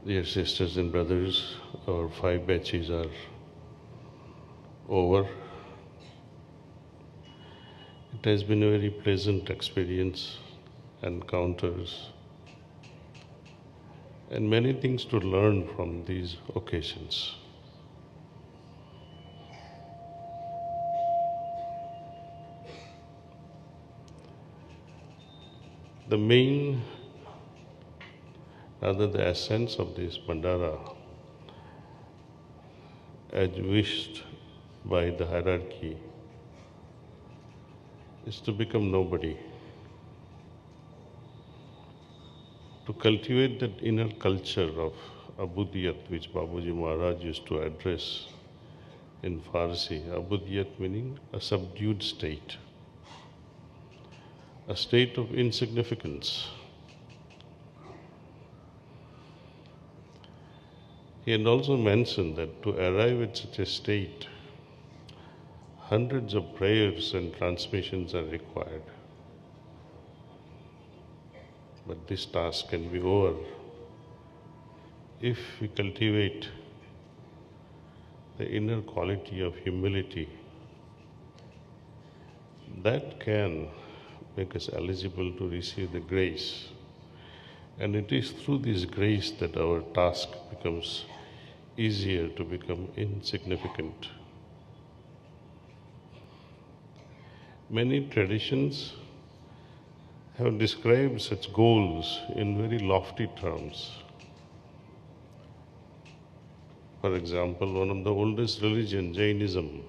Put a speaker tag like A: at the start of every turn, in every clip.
A: Dear sisters and brothers, our 5 batches are over. It has been a very pleasant experience, encounters, and many things to learn from these occasions. The main, rather the essence of this Bandara, as wished by the hierarchy, is to become nobody. To cultivate that inner culture of Abudiyat, which Babuji Maharaj used to address in Farsi. Abudiyat meaning a subdued state, a state of insignificance. He had also mentioned that to arrive at such a state, hundreds of prayers and transmissions are required. But this task can be over if we cultivate the inner quality of humility. That can make us eligible to receive the grace. And it is through this grace that our task becomes easier to become insignificant. Many traditions have described such goals in very lofty terms. For example, one of the oldest religions, Jainism,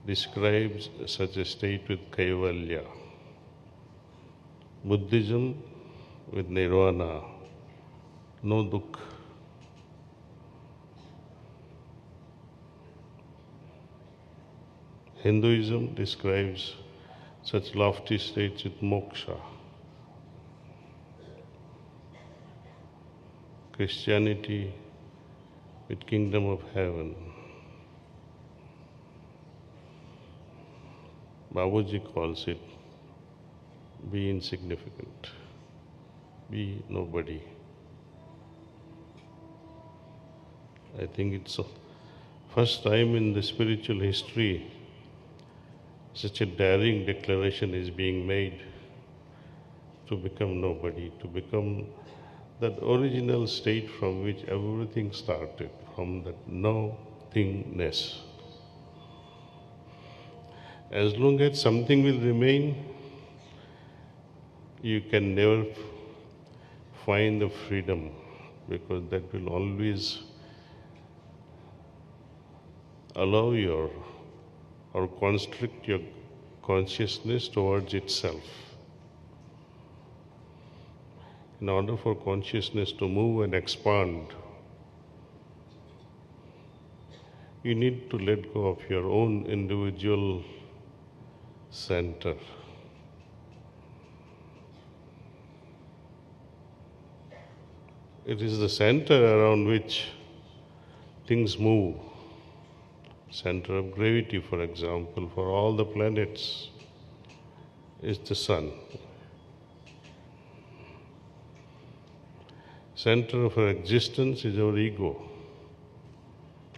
A: describes such a state with Kaivalya. Buddhism with Nirvana, no dukkha. Hinduism describes such lofty states with moksha. Christianity with kingdom of heaven. Babuji calls it be insignificant, be nobody. I think it's the first time in the spiritual history such a daring declaration is being made to become nobody, to become that original state from which everything started, from that nothingness. As long as something will remain, you can never find the freedom, because that will always allow or constrict your consciousness towards itself. In order for consciousness to move and expand, you need to let go of your own individual center. It is the center around which things move. Center of gravity, for example, for all the planets is the sun. Center of our existence is our ego,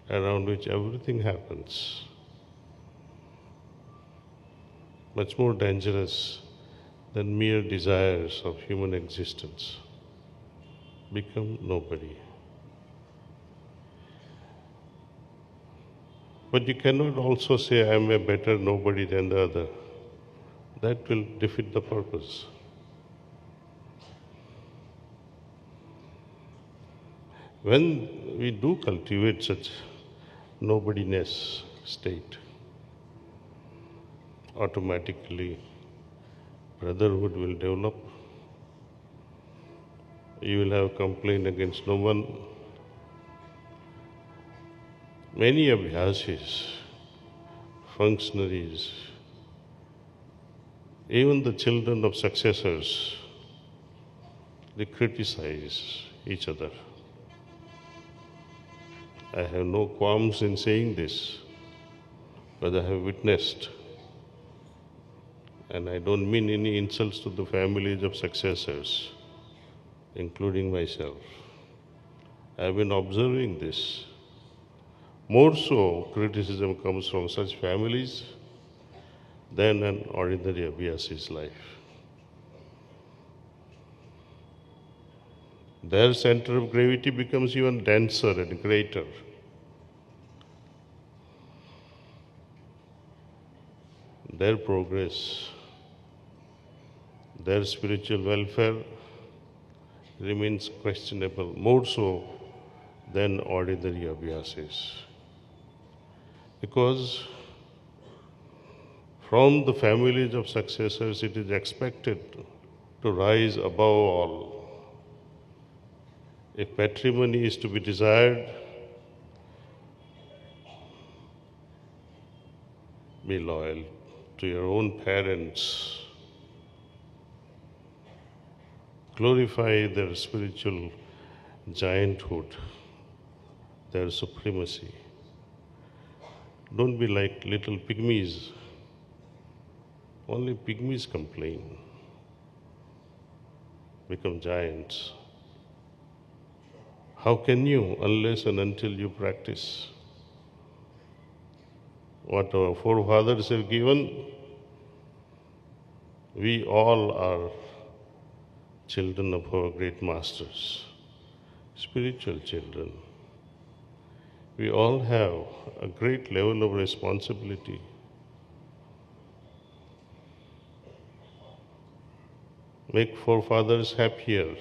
A: around which everything happens. Much more dangerous than mere desires of human existence. Become nobody. But you cannot also say, I am a better nobody than the other. That will defeat the purpose. When we do cultivate such nobodiness state, automatically brotherhood will develop. You will have complaint against no one. Many abhyasis, functionaries, even the children of successors, they criticize each other. I have no qualms in saying this, but I have witnessed, and I don't mean any insults to the families of successors, including myself. I've been observing this. More so, criticism comes from such families than an ordinary abhyasi's life. Their center of gravity becomes even denser and greater. Their progress, their spiritual welfare remains questionable, more so than ordinary abhyasis. Because from the families of successors, it is expected to rise above all. If patrimony is to be desired, be loyal to your own parents. Glorify their spiritual gianthood, their supremacy. Don't be like little pygmies. Only pygmies complain, become giants. How can you, unless and until you practice what our forefathers have given? We all are children of our great masters, spiritual children. We all have a great level of responsibility. Make forefathers happier.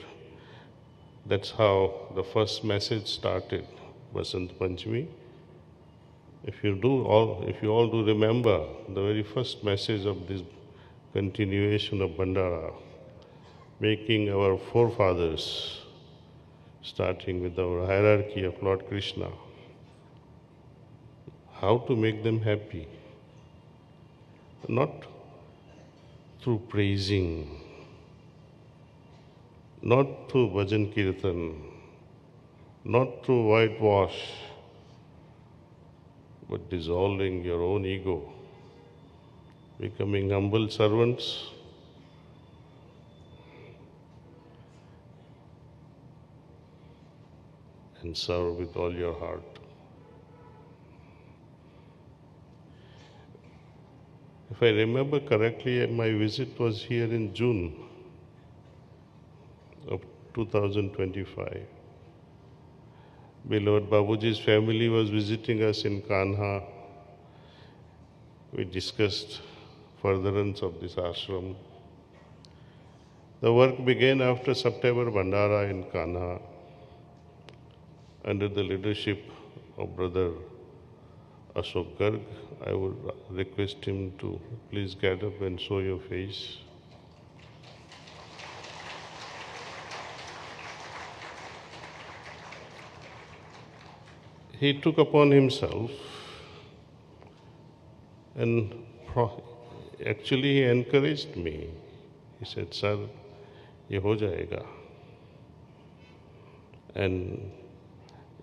A: That's how the first message started, Vasant Panchami. If you all do remember the very first message of this continuation of Bandara, making our forefathers, starting with our hierarchy of Lord Krishna, how to make them happy, not through praising, not through bhajan kirtan, not through whitewash, but dissolving your own ego, becoming humble servants, and serve with all your heart. If I remember correctly, my visit was here in June of 2025. Beloved Babuji's family was visiting us in Kanha. We discussed furtherance of this ashram. The work began after September Bandara in Kanha under the leadership of Brother Ashok Garg. I would request him to please get up and show your face. He took upon himself and actually he encouraged me. He said, "Sir, ye ho jayega." And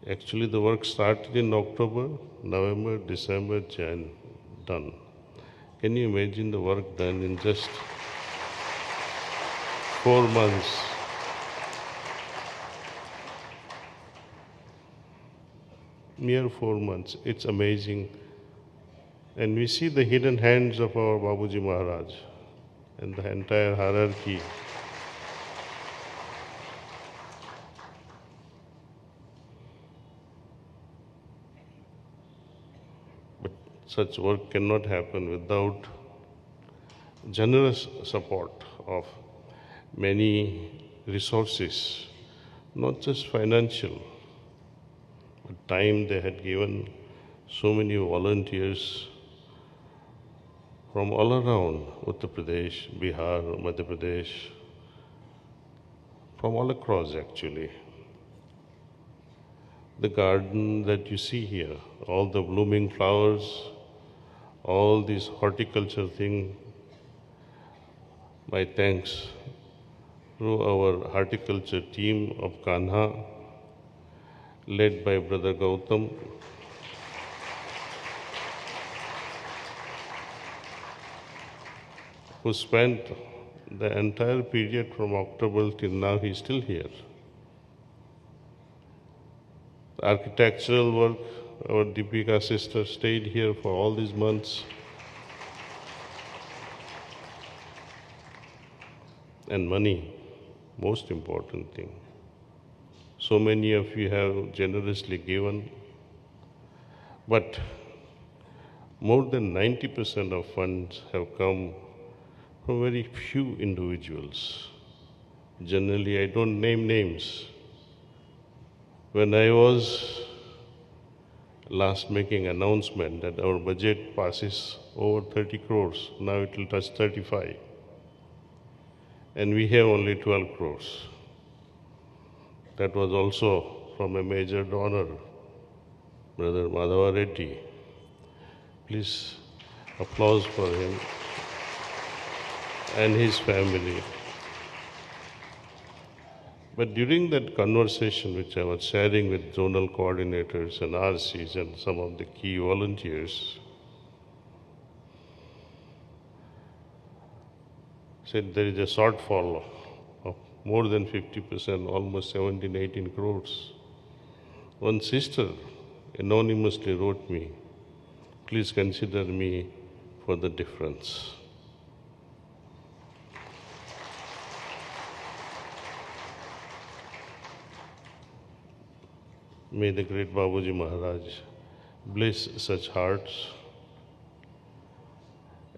A: actually the work started in October, November, December, Jan, done. Can you imagine the work done in just 4 months? Mere 4 months. It's amazing. And we see the hidden hands of our Babuji Maharaj and the entire hierarchy. But such work cannot happen without generous support of many resources, not just financial. Time they had given, so many volunteers from all around Uttar Pradesh, Bihar, Madhya Pradesh, from all across actually. The garden that you see here, all the blooming flowers, all this horticulture thing, my thanks through our horticulture team of Kanha, led by Brother Gautam, who spent the entire period from October till now. He's still here. architectural work. Our Deepika sister stayed here for all these months. And money, most important thing. So many of you have generously given, but more than 90% of funds have come from very few individuals. Generally, I don't name names. When I was last making announcement that our budget passes over 30 crores, now it will touch 35. And we have only 12 crores. That was also from a major donor, Brother Madhava Reddy. Please applause for him and his family. But during that conversation which I was sharing with zonal coordinators and RCs and some of the key volunteers, said there is a shortfall of more than 50%, almost 17, 18 crores. One sister anonymously wrote me, please consider me for the difference. May the great Babuji Maharaj bless such hearts.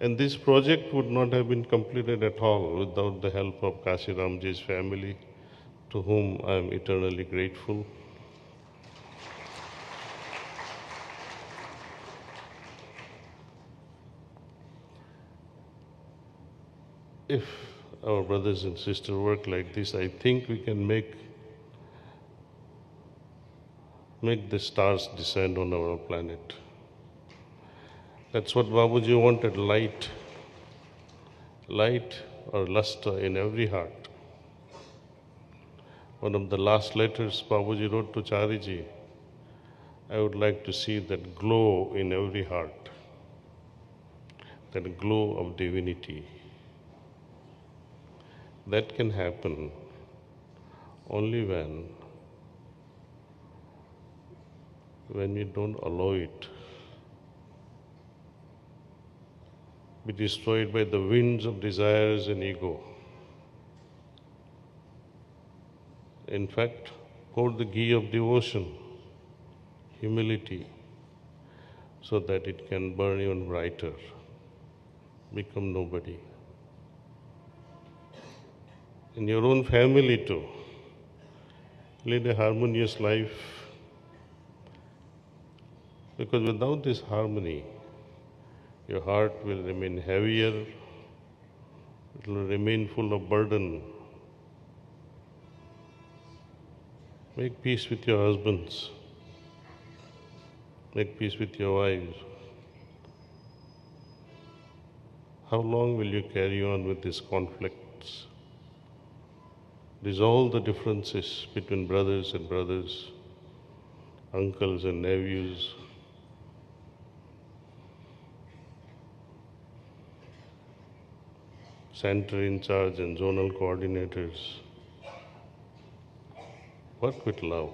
A: And this project would not have been completed at all without the help of Kashi Ramji's family, to whom I am eternally grateful. If our brothers and sisters work like this, I think we can make the stars descend on our planet. That's what Babuji wanted, light or luster in every heart. One of the last letters Babuji wrote to Chariji, I would like to see that glow in every heart, that glow of divinity. That can happen only when we don't allow it be destroyed by the winds of desires and ego. In fact, pour the ghee of devotion, humility, so that it can burn even brighter, become nobody. In your own family too, lead a harmonious life, because without this harmony, your heart will remain heavier, it will remain full of burden. Make peace with your husbands, make peace with your wives. How long will you carry on with these conflicts? Resolve the differences between brothers and brothers, uncles and nephews. Center in charge and zonal coordinators. Work with love.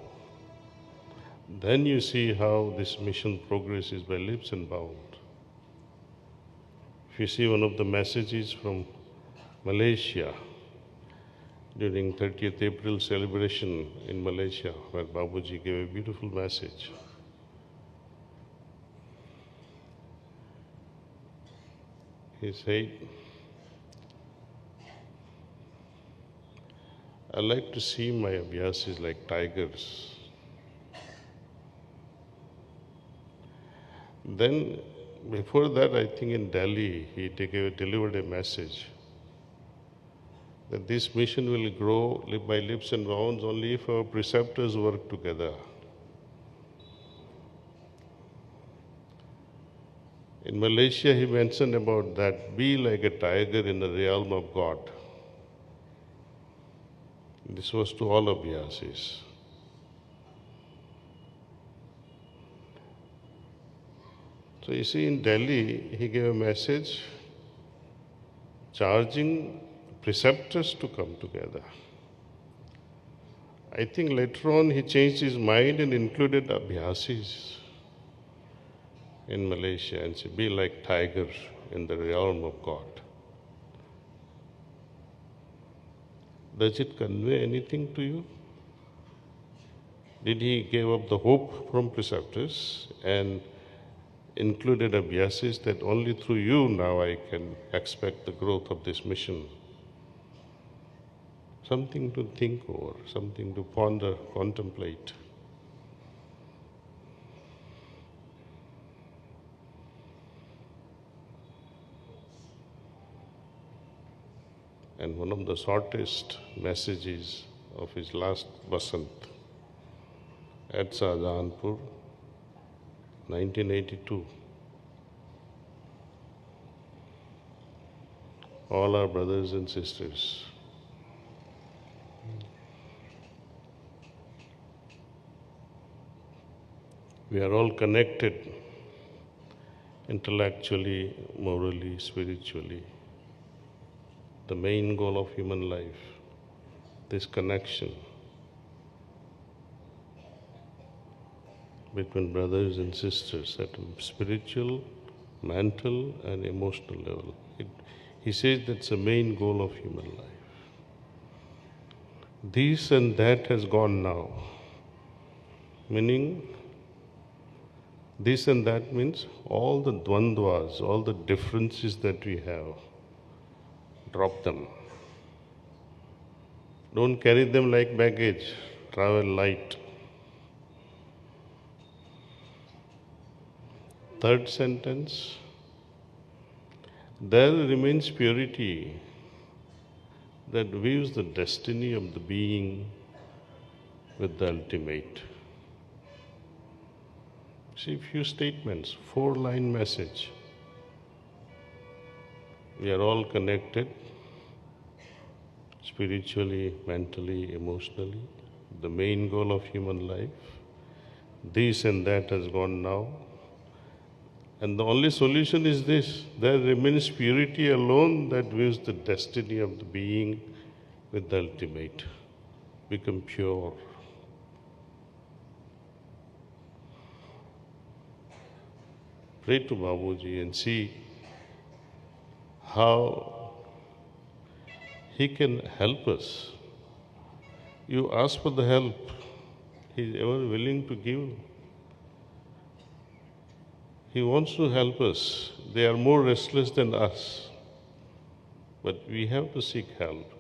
A: Then you see how this mission progresses by leaps and bounds. If you see one of the messages from Malaysia during 30th April celebration in Malaysia, where Babuji gave a beautiful message. He said, I like to see my abhyasis like tigers. Then, before that, I think in Delhi, he delivered a message that this mission will grow by leaps and bounds only if our preceptors work together. In Malaysia, he mentioned about that, be like a tiger in the realm of God. This was to all abhyasis. So you see, in Delhi, he gave a message charging preceptors to come together. I think later on he changed his mind and included abhyasis in Malaysia and said, be like tiger in the realm of God. Does it convey anything to you? Did he give up the hope from preceptors and included abhyasis that only through you now I can expect the growth of this mission? Something to think over, something to ponder, contemplate. And one of the shortest messages of his last Vasant at Shahjahanpur, 1982. All our brothers and sisters, we are all connected intellectually, morally, spiritually. The main goal of human life, this connection between brothers and sisters at a spiritual, mental and emotional level. He says that's the main goal of human life. This and that has gone now. Meaning, this and that means all the dvandvas, all the differences that we have, drop them. Don't carry them like baggage. Travel light. Third sentence, there remains purity that weaves the destiny of the being with the ultimate. See, few statements, 4-line message. We are all connected spiritually, mentally, emotionally. The main goal of human life. This and that has gone now. And the only solution is this. There remains purity alone that weaves the destiny of the being with the ultimate. Become pure. Pray to Babuji and see how he can help us. You ask for the help, he is ever willing to give. He wants to help us. They are more restless than us. But we have to seek help.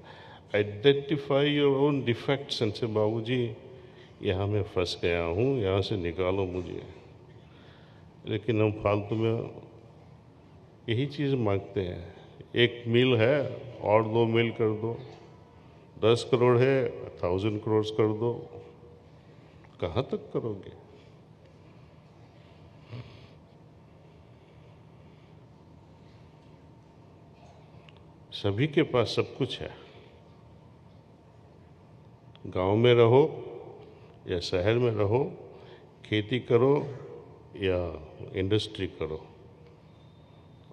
A: Identify your own defects and say, Babuji, यहाँ मैं फंस गया हूँ, यहाँ से निकालो मुझे. लेकिन हम फालतू में यही चीज़ मांगते हैं. 1 मील है और 2 मील कर दो, 10 करोड़ है 1000 करोड़ कर दो. कहाँ तक करोगे? सभी के पास सब कुछ है. गांव में रहो या शहर में रहो, खेती करो या इंडस्ट्री करो,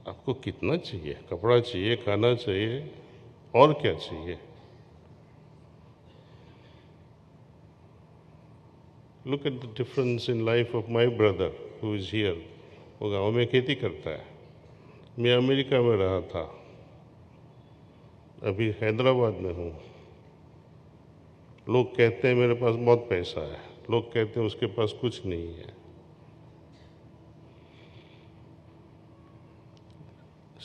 A: आपको कितना चाहिए? कपड़ा चाहिए, खाना चाहिए, और क्या चाहिए? Look at the difference in life of my brother who is here. वो गांव में खेती करता है. मैं अमेरिका में रहा था, अभी हैदराबाद में हूँ. लोग कहते हैं मेरे पास बहुत पैसा है, लोग कहते हैं उसके पास कुछ नहीं है.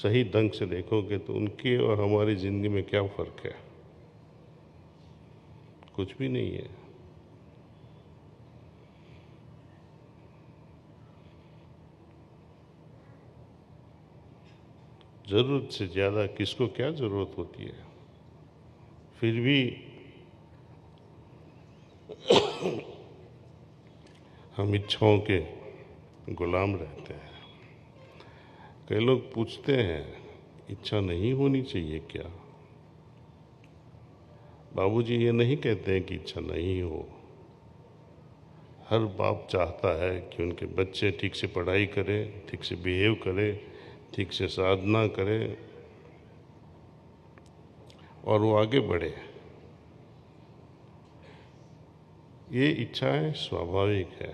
A: सही ढंग से देखोगे तो उनकी और हमारी जिंदगी में क्या फर्क है? कुछ भी नहीं है. जरूरत से ज्यादा किसको क्या जरूरत होती है? फिर भी हम इच्छाओं के गुलाम रहते हैं. कई लोग पूछते हैं, इच्छा नहीं होनी चाहिए क्या? बाबूजी ये नहीं कहते हैं कि इच्छा नहीं हो. हर बाप चाहता है कि उनके बच्चे ठीक से पढ़ाई करें, ठीक से बिहेव करें, ठीक से साधना करें और वो आगे बढ़े. ये इच्छाएं स्वाभाविक है,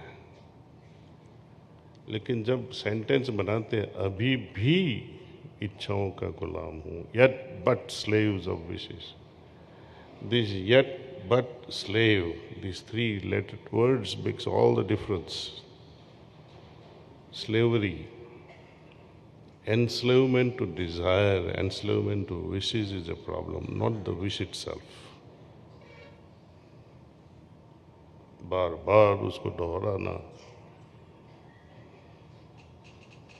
A: लेकिन जब सेंटेंस बनाते हैं अभी भी इच्छाओं का गुलाम हूं, yet but slaves of wishes. This yet but slave, these three lettered words makes all the difference. Slavery, enslavement to desire, enslavement to wishes is a problem, not the wish itself. बार बार उसको दोहराना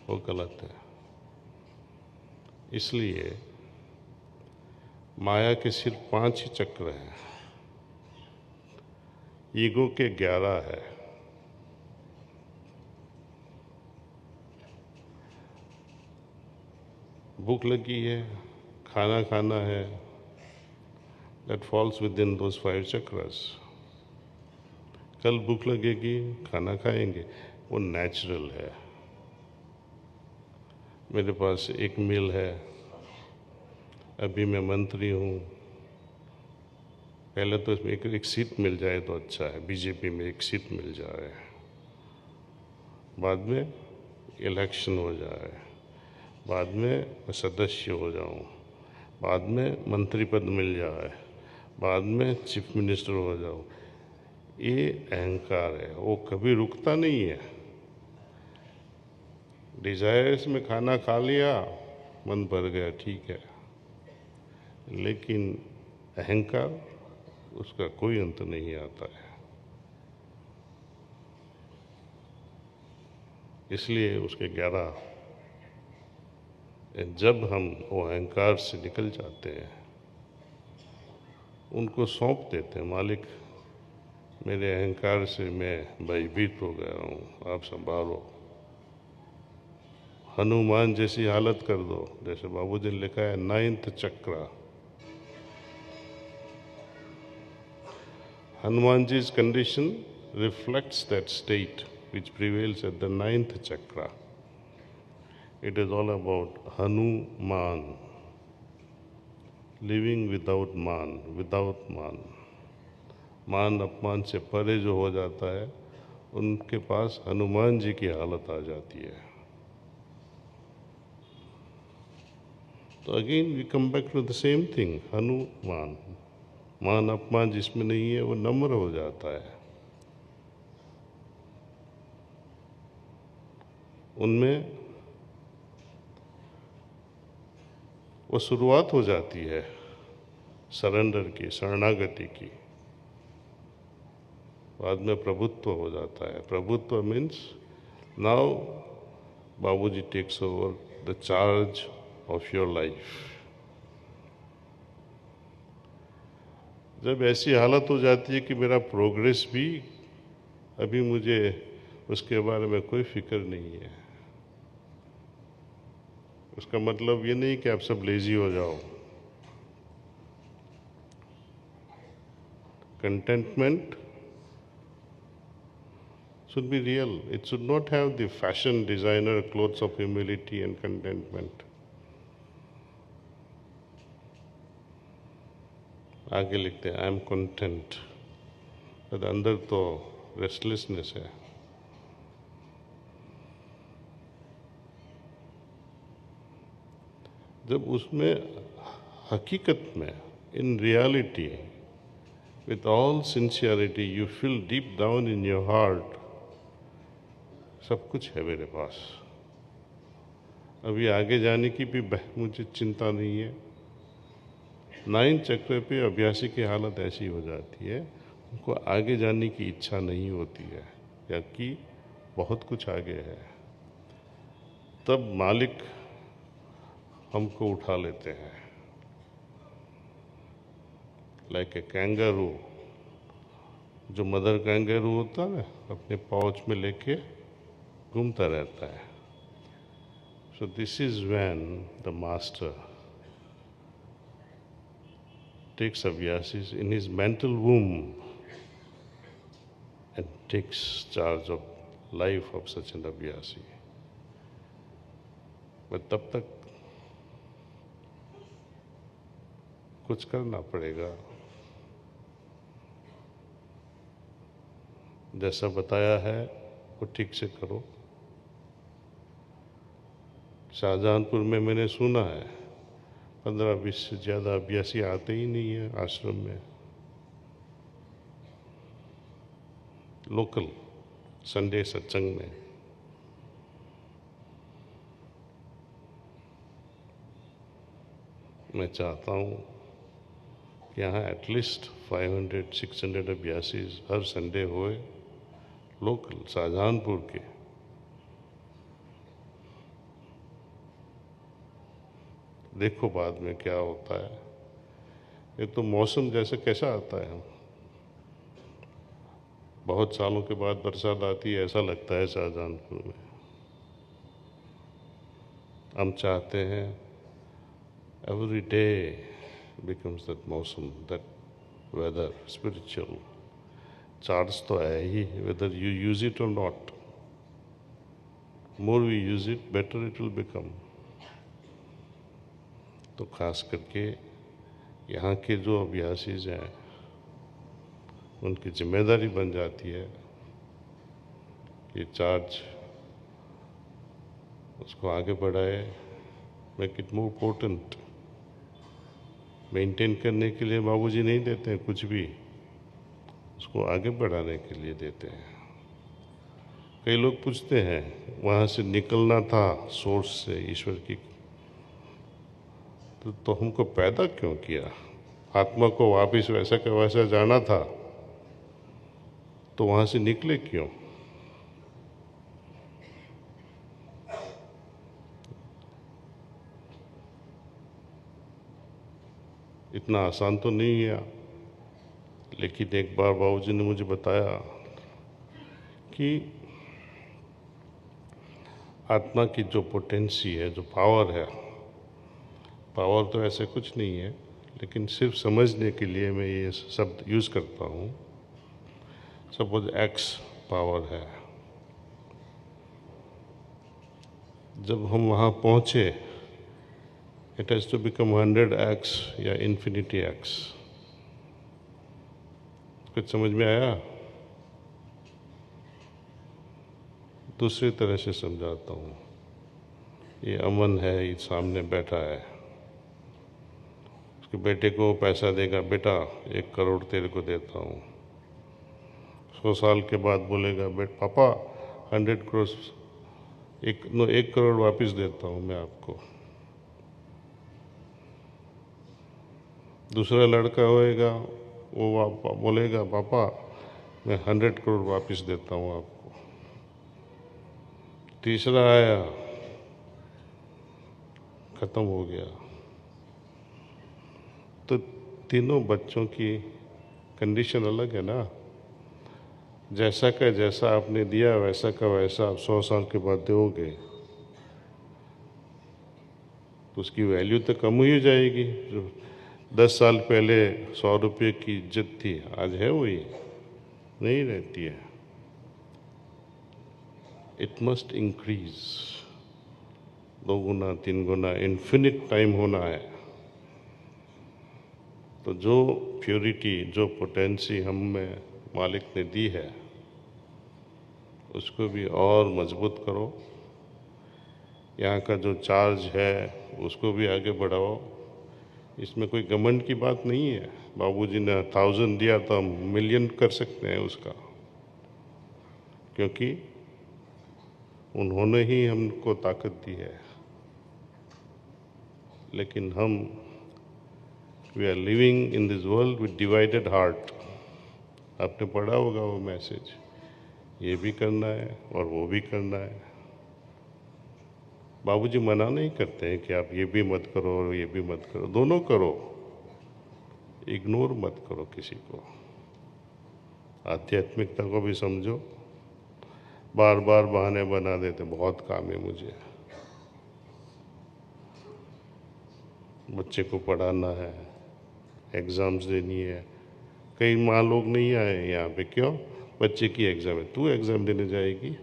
A: वो गलत है। इसलिए माया के सिर्फ 5 ही चक्र हैं, ईगो के 11 है। भूख लगी है, खाना खाना है, that falls within those 5 chakras. कल भूख लगेगी, खाना खाएंगे, वो नेचुरल है। मेरे पास एक मील है, अभी मैं मंत्री हूँ, पहले तो इसमें एक सीट मिल जाए तो अच्छा है, बीजेपी में एक सीट मिल जाए, बाद में इलेक्शन हो जाए, बाद में मैं सदस्य हो जाऊँ, बाद में मंत्री पद मिल जाए, बाद में चीफ मिनिस्टर हो जाऊँ। ये अहंकार है, वो कभी रुकता नहीं है। डिजायर्स में खाना खा लिया, मन भर गया, ठीक है, लेकिन अहंकार, उसका कोई अंत नहीं आता है। इसलिए उसके 11, जब हम वो अहंकार से निकल जाते हैं, उनको सौंप देते हैं, मालिक मेरे अहंकार से मैं भयभीत हो गया हूँ, आप संभालो। हनुमान जैसी हालत कर दो, जैसे बाबूजी ने लिखा है 9th चक्र। Hanuman जी's condition reflects that state which prevails at the 9th chakra. It is all about Hanuman, living without man. मान अपमान से परे जो हो जाता है, उनके पास हनुमान जी की हालत आ जाती है। तो again we come back to the same thing, Hanuman. मान अपमान जिसमें नहीं है वो नम्र हो जाता है, उनमें वो शुरुआत हो जाती है सरेंडर की, शरणागति की, बाद में प्रभुत्व हो जाता है। प्रभुत्व मीन्स नाउ बाबूजी takes over the charge of your life. जब ऐसी हालत हो जाती है कि मेरा प्रोग्रेस भी, अभी मुझे उसके बारे में कोई फिक्र नहीं है, उसका मतलब ये नहीं कि आप सब लेजी हो जाओ। Contentment should be real. It should not have the fashion designer clothes of humility and contentment. आगे लिखते हैं आई एम कंटेंट, पर अंदर तो रेस्टलेसनेस है। जब उसमें हकीकत में, in reality, with all sincerity, you feel deep down in your heart, सब कुछ है मेरे पास, अभी आगे जाने की भी मुझे चिंता नहीं है। 9 चक्र पे अभ्यासी की हालत ऐसी हो जाती है, उनको आगे जाने की इच्छा नहीं होती है, या कि बहुत कुछ आगे है। तब मालिक हमको उठा लेते हैं, लाइक ए कैंगारू। जो मदर कैंगारू होता है ना, अपने पाउच में लेके घूमता रहता है। So this is when the master takes abhyasis in his mental womb and takes charge of life of such an abhyasi. But तब तक कुछ करना पड़ेगा। जैसा बताया है वो ठीक से करो। शाहजहानपुर में मैंने सुना है 15-20 से ज़्यादा अभ्यासी आते ही नहीं है आश्रम में। लोकल संडे सत्संग में मैं चाहता हूँ कि यहाँ एटलीस्ट 500-600 अभ्यासी हर संडे होए, लोकल शाहजहानपुर के। देखो बाद में क्या होता है। ये तो मौसम जैसे कैसा आता है, बहुत सालों के बाद बरसात आती है ऐसा लगता है शाहजहानपुर में। हम चाहते हैं every day becomes that मौसम, that weather, spiritual. चार्ज तो है ही, whether you use it or not. More we use it, better it will become. तो खास करके यहाँ के जो अभ्यासीज हैं उनकी जिम्मेदारी बन जाती है कि चार्ज उसको आगे बढ़ाए, make it more potent. Maintain करने के लिए बाबूजी नहीं देते हैं कुछ भी, उसको आगे बढ़ाने के लिए देते हैं। कई लोग पूछते हैं वहाँ से निकलना था सोर्स से, ईश्वर की, तो हमको पैदा क्यों किया? आत्मा को वापिस वैसा का वैसा जाना था, तो वहाँ से निकले क्यों? इतना आसान तो नहीं है। लेकिन एक बार बाबूजी ने मुझे बताया कि आत्मा की जो पोटेंसी है, जो पावर है, पावर तो ऐसे कुछ नहीं है, लेकिन सिर्फ समझने के लिए मैं ये शब्द यूज़ करता हूँ। सपोज एक्स पावर है, जब हम वहाँ पहुँचे, it has to become 100x या इन्फिनिटी x। कुछ समझ में आया? दूसरी तरह से समझाता हूँ। ये अमन है, ये सामने बैठा है, उसके बेटे को पैसा देगा, बेटा 1 करोड़ तेरे को देता हूँ। 100 साल के बाद बोलेगा, बेट पापा 100 करोड़, 1 करोड़ वापस देता हूँ मैं आपको। दूसरा लड़का होएगा, वो बोलेगा, पापा मैं 100 करोड़ वापस देता हूँ आपको। तीसरा आया, खत्म हो गया। तो तीनों बच्चों की कंडीशन अलग है ना। जैसा का जैसा आपने दिया, वैसा का वैसा आप 100 साल के बाद दोगे, तो उसकी वैल्यू तो कम ही हो जाएगी। जो 10 साल पहले 100 रुपये की इज्जत थी, आज है वही नहीं रहती है। It must increase, 2 Guna 3 Guna, infinite time होना है। तो जो प्योरिटी, जो पोटेंसी हम में मालिक ने दी है, उसको भी और मजबूत करो। यहाँ का जो चार्ज है उसको भी आगे बढ़ाओ। इसमें कोई घमंड की बात नहीं है। बाबूजी ने 1000 दिया तो हम मिलियन कर सकते हैं उसका, क्योंकि उन्होंने ही हमको ताकत दी है। लेकिन हम we are living in this world with divided heart. आपने पढ़ा होगा वो मैसेज, ये भी करना है और वो भी करना है। बाबूजी मना नहीं करते हैं कि आप ये भी मत करो और ये भी मत करो, दोनों करो। इग्नोर मत करो किसी को। आध्यात्मिकता को भी समझो। बार बार बहाने बना देते, बहुत काम है मुझे, बच्चे को पढ़ाना है, एग्ज़ाम्स देनी है। कई माँ लोग नहीं आए यहाँ पे, क्यों? बच्चे की एग्ज़ाम है, तू एग्ज़ाम देने जाएगी?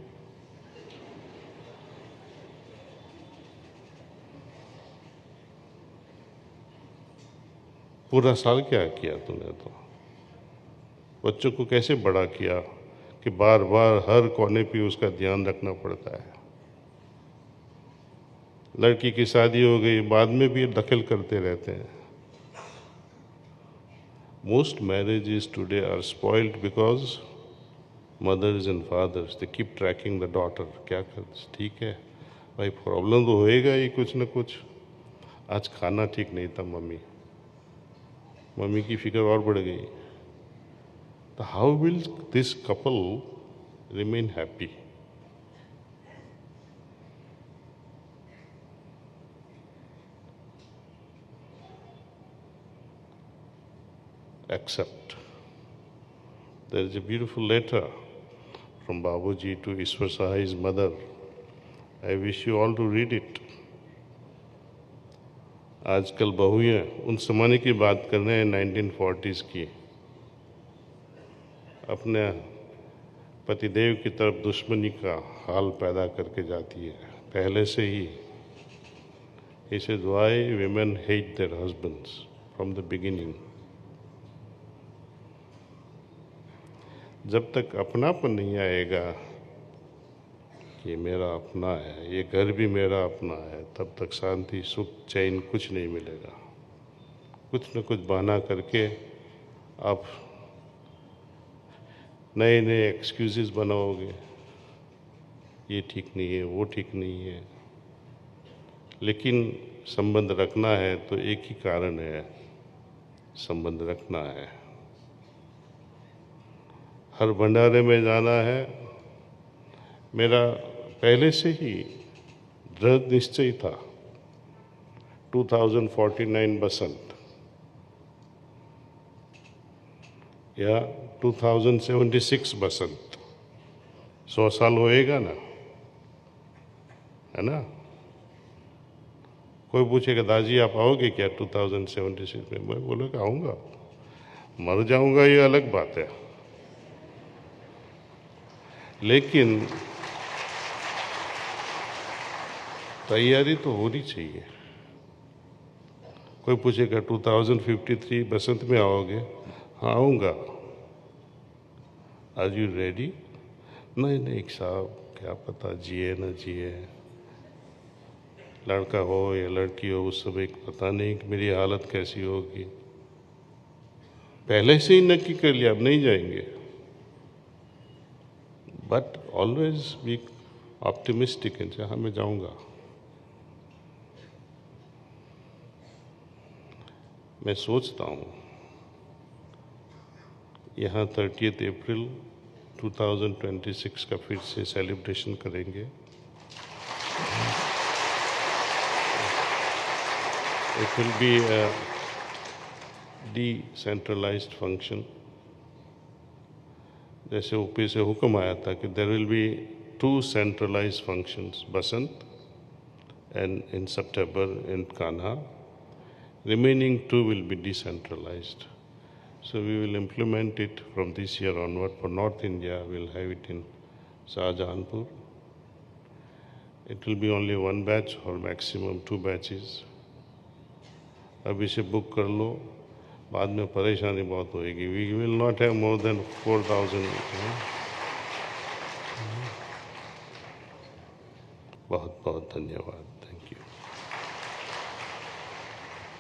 A: पूरा साल क्या किया तूने? तो बच्चों को कैसे बड़ा किया, कि बार बार हर कोने पे उसका ध्यान रखना पड़ता है। लड़की की शादी हो गई, बाद में भी दखल करते रहते हैं। Most marriages today are spoiled because mothers and fathers, they keep tracking the daughter. क्या कर, ठीक है भाई, प्रॉब्लम तो होएगा ही कुछ न कुछ। आज खाना ठीक नहीं था मम्मी, मम्मी की फिक्र और बढ़ गई। तो how will this couple remain happy? Accept. There is a beautiful letter from Babuji to Ishwar Sahai's mother. I wish you all to read it. आजकल बहुएं उन जमाने की बात कर रहे हैं 1940s की, अपने पतिदेव की तरफ दुश्मनी का हाल पैदा करके जाती है पहले से ही। He says, why women hate their husbands from the beginning. जब तक अपनापन नहीं आएगा कि मेरा अपना है, ये घर भी मेरा अपना है, तब तक शांति, सुख, चैन कुछ नहीं मिलेगा। कुछ न कुछ बहाना करके आप नए नए एक्सक्यूजेस बनाओगे, ये ठीक नहीं है, वो ठीक नहीं है। लेकिन संबंध रखना है तो एक ही कारण है, संबंध रखना है। हर भंडारे में जाना है, मेरा पहले से ही दृढ़ निश्चय था। 2049 बसंत या 2076 बसंत, 100 साल होएगा ना, है ना। कोई पूछेगा दादी आप आओगे क्या 2076 में? मैं बोलूँगा आऊँगा, मर जाऊँगा ये अलग बात है, लेकिन तैयारी तो होनी चाहिए। कोई पूछेगा 2053 बसंत में आओगे? हाँ आऊँगा। Are you ready? नहीं नहीं साहब, क्या पता जिए ना जिए, लड़का हो या लड़की हो उस समय पता नहीं कि मेरी हालत कैसी होगी। पहले से ही नक्की कर लिया अब नहीं जाएंगे। But always be optimistic and से हाँ मैं जाऊँगा। मैं सोचता हूँ यहाँ 30 अप्रैल 2026 का फिर से सेलिब्रेशन करेंगे। It will be a decentralized function. जैसे ऊपर से हुक्म आया था कि there will be 2 centralized functions, Basant and in September in Kanha. Remaining 2 will be decentralized. So we will implement it from this year onward. For North India, we'll have it in Shahjahanpur. It will be only 1 batch or maximum 2 batches. अब इसे book कर लो, बाद में परेशानी बहुत होएगी। We will not have more than 4,000. बहुत बहुत धन्यवाद।